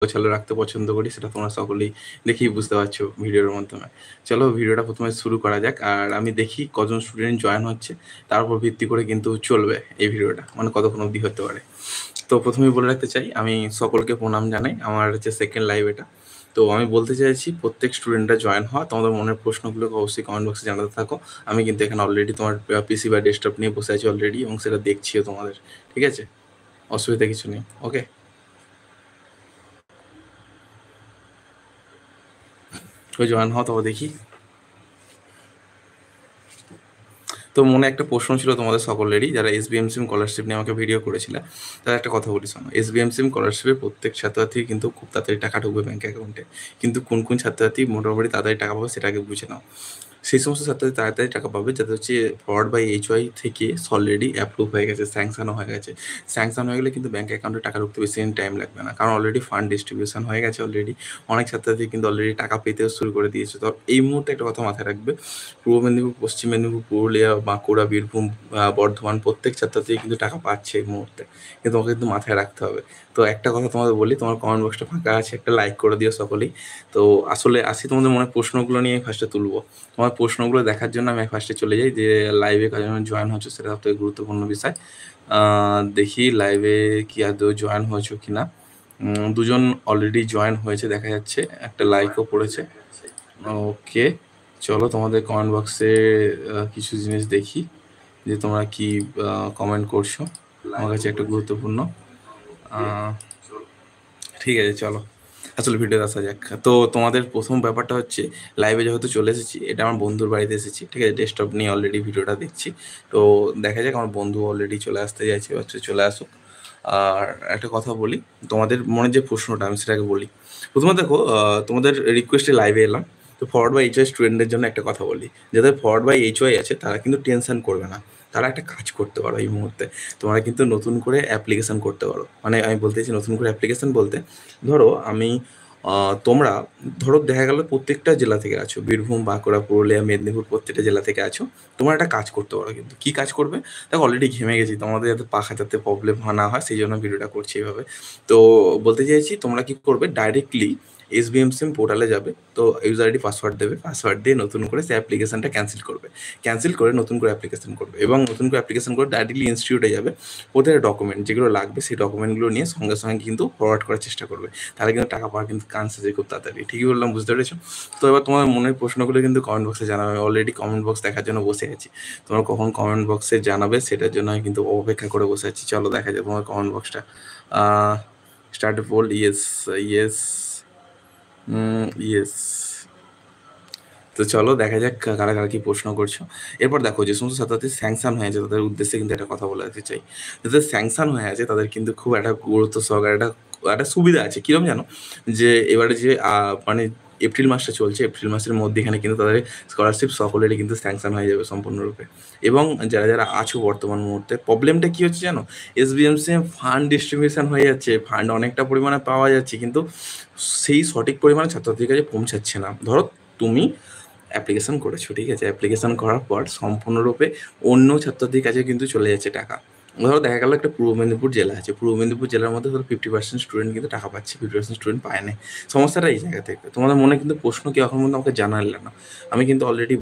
গোছালো রাখতে পছন্দ করি, সেটা তোমরা সকলেই দেখেই বুঝতে পারছো ভিডিওর মাধ্যমে। চলো ভিডিওটা প্রথমে শুরু করা যাক। আর আমি দেখি কজন স্টুডেন্ট জয়েন হচ্ছে, তার উপর ভিত্তি করে কিন্তু চলবে এই ভিডিওটা, মানে কতক্ষণ অবধি হতে পারে। তো প্রথমেই বলে রাখতে চাই, আমি সকলকে প্রণাম জানাই। আমার হচ্ছে সেকেন্ড লাইভ এটা। তো আমি বলতে চাইছি প্রত্যেক স্টুডেন্টরা জয়েন হওয়া, তোমাদের মনের প্রশ্নগুলোকে অবশ্যই কমেন্ট বক্সে জানাতে থাকো। আমি কিন্তু এখানে অলরেডি তোমার পিসি বা ডেস্কটপ নিয়ে বসে আছি অলরেডি, এবং সেটা দেখছিও তোমাদের। ঠিক আছে, অসুবিধা কিছু নেই। ওকে, ওই জয়েন হও তবে দেখি। তো মনে একটা প্রশ্ন ছিল তোমাদের সকলেরই, যারা এসবিএমসিম স্কলারশিপ নিয়ে আমাকে ভিডিও করেছিলে, তারা একটা কথা বলি শোনো। এসবিএমসিম স্কলারশিপে প্রত্যেক ছাত্রছাত্রী কিন্তু খুব তাড়াতাড়ি টাকা ঢুকবে ব্যাঙ্ক অ্যাকাউন্টে, কিন্তু কোন কোন ছাত্রছাত্রী মোটামুটি তাড়াতাড়ি টাকা পাবে সেটা আগে বুঝে নাও। সেই সমস্ত ছাত্রছাত্রী তাড়াতাড়ি টাকা পাবে যাদের হচ্ছে ফরওয়ার্ড বাই এইচওয়াই থেকে অলরেডি অ্যাপ্রুভ হয়ে গেছে, স্যাংশনও হয়ে গেছে। স্যাংশন হয়ে গেলে কিন্তু ব্যাঙ্ক অ্যাকাউন্টে টাকা ঢুকতে বেশি দিন টাইম লাগবে না, কারণ অলরেডি ফান্ড ডিস্ট্রিবিউশন হয়ে গেছে অলরেডি। অনেক ছাত্রছাত্রী কিন্তু অলরেডি টাকা পেতেও শুরু করে দিয়েছে। তো এই মুহূর্তে একটা কথা মাথায় রাখবে, পূর্ব মেদিনীপুর, পশ্চিম মেদিনীপুর, পুরুলিয়া, বাঁকুড়া, বীরভূম, বর্ধমান প্রত্যেক ছাত্রছাত্রী কিন্তু টাকা পাচ্ছে এই মুহূর্তে, কিন্তু তোমাকে কিন্তু মাথায় রাখতে হবে। তো একটা কথা তোমাদের বলি, তোমার কমেন্ট বক্সটা ফাঁকা আছে, একটা লাইক করে দিও সকলেই। তো আসলে আসি তোমাদের মনে প্রশ্নগুলো নিয়ে ফার্স্টে তুলবো। তোমার প্রশ্নগুলো দেখার জন্য আমি ফার্স্টে চলে যাই যে লাইভে কাজে জয়েন হচ্ছে, সেটা সবথেকে গুরুত্বপূর্ণ বিষয়। দেখি লাইভে কি আদৌ জয়েন হয়েছো কি না। দুজন অলরেডি জয়েন হয়েছে দেখা যাচ্ছে, একটা লাইকও পড়েছে। ওকে, চলো তোমাদের কমেন্ট বক্সে কিছু জিনিস দেখি যে তোমরা কি কমেন্ট করছো, আমার কাছে একটা গুরুত্বপূর্ণ। ঠিক আছে, চলো আসলে ভিডিওতে আসা যাক। তো তোমাদের প্রথম ব্যাপারটা হচ্ছে, লাইভে যেহেতু চলে এসেছি, এটা আমার বন্ধুর বাড়িতে এসেছি, ঠিক আছে, ডেস্কটপ নিয়ে অলরেডি ভিডিওটা দেখছি। তো দেখা যাক, আমার বন্ধু অলরেডি চলে আসতে যাচ্ছে, হচ্ছে চলে আসুক। আর একটা কথা বলি, তোমাদের মনে যে প্রশ্নটা আমি সেটাকে বলি। প্রথমে দেখো, তোমাদের রিকোয়েস্টে লাইভে এলাম। তো ফরওয়ার্ড বাই এইচওয়াই স্টুডেন্টদের জন্য একটা কথা বলি, যাদের ফরওয়ার্ড বাই এইচওয়াই আছে তারা কিন্তু টেনশন করবে না। তারা একটা কাজ করতে পারো এই মুহূর্তে, তোমরা কিন্তু নতুন করে অ্যাপ্লিকেশন করতে পারো। মানে আমি বলতে চাইছি নতুন করে অ্যাপ্লিকেশন বলতে, ধরো আমি তোমরা ধরো দেখা গেল প্রত্যেকটা জেলা থেকে আছো, বীরভূম, বাঁকুড়া, পুরুলিয়া, মেদিনীপুর প্রত্যেকটা জেলা থেকে আছো। তোমরা একটা কাজ করতে পারো, কিন্তু কী কাজ করবে দেখো, অলরেডি ঘেমে গেছি, তোমাদের যাতে পাখা যাতে প্রবলেম না হয় সেই জন্য ভিডিওটা করছি এইভাবে। তো বলতে চাইছি তোমরা কি করবে, ডাইরেক্টলি এসবিএমসিম পোর্টালে যাবে। তো ইউজার আইডি পাসওয়ার্ড দেবে, পাসওয়ার্ড দিয়ে নতুন করে সেই অ্যাপ্লিকেশনটা ক্যান্সেল করবে। ক্যান্সেল করে নতুন করে অ্যাপ্লিকেশন করবে, এবং নতুন করে অ্যাপ্লিকেশন করে ডাইরেক্টলি ইনস্টিটিউটে যাবে। ওদের ডকুমেন্ট যেগুলো লাগবে সেই ডকুমেন্টগুলো নিয়ে সঙ্গে সঙ্গে কিন্তু ফরওয়ার্ড করার চেষ্টা করবে। তাহলে কিন্তু টাকা পাওয়ার কিন্তু চান্স আছে খুব তাড়াতাড়ি। ঠিকই বললাম, বুঝতে পেরেছো? তো এবার তোমার মনের প্রশ্নগুলো কিন্তু কমেন্ট বক্সে জানাবে। আমি অলরেডি কমেন্ট বক্স দেখার জন্য বসে আছি। তোমরা কখন কমেন্ট বক্সে জানাবে সেটার জন্য আমি কিন্তু অপেক্ষা করে বসে আছি। চলো দেখা যাক তোমার কমেন্ট বক্সটা। Start poll, yes, yes, yes. তো চলো দেখা যাক কারা কারা কি প্রশ্ন করছো। এরপর দেখো, যে সমস্ত ছাত্রছাত্রী স্যাংশন হয়ে আছে তাদের উদ্দেশ্যে কিন্তু একটা কথা বলে রাখতে চাই। যাদের স্যাংশন হয়ে আছে তাদের কিন্তু খুব একটা গুরুত্ব সহকারে একটা একটা সুবিধা আছে। কিরকম জানো, যে এবারে যে মানে এপ্রিল মাসটা চলছে, এপ্রিল মাসের মধ্যেখানে কিন্তু তাদের স্কলারশিপ সকলেরই কিন্তু স্যাংশন হয়ে যাবে সম্পূর্ণরূপে। এবং যারা যারা আছো বর্তমান মুহূর্তে, প্রবলেমটা কী হচ্ছে জানো, এসবিএমসি ফান্ড ডিস্ট্রিবিউশন হয়ে যাচ্ছে, ফান্ড অনেকটা পরিমাণে পাওয়া যাচ্ছে, কিন্তু সেই সঠিক পরিমাণে ছাত্রছাত্রীর কাছে পৌঁছাচ্ছে না। ধরো তুমি অ্যাপ্লিকেশন করেছো, ঠিক আছে, অ্যাপ্লিকেশন করার পর সম্পূর্ণরূপে অন্য ছাত্রছাত্রীর কাছে কিন্তু চলে যাচ্ছে টাকা। ধরো দেখা গেলো একটা পূর্ব মেদিনীপুর জেলা আছে, পূর্ব মেদিনীপুর জেলার মধ্যে ধরো 50% স্টুডেন্ট কিন্তু টাকা পাচ্ছে, 50% স্টুডেন্ট পায় না। সমস্যাটা এই জায়গা থেকে। তোমাদের মনে কিন্তু প্রশ্ন কি এখন পর্যন্ত আমাকে জানালে না, আমি কিন্তু অলরেডি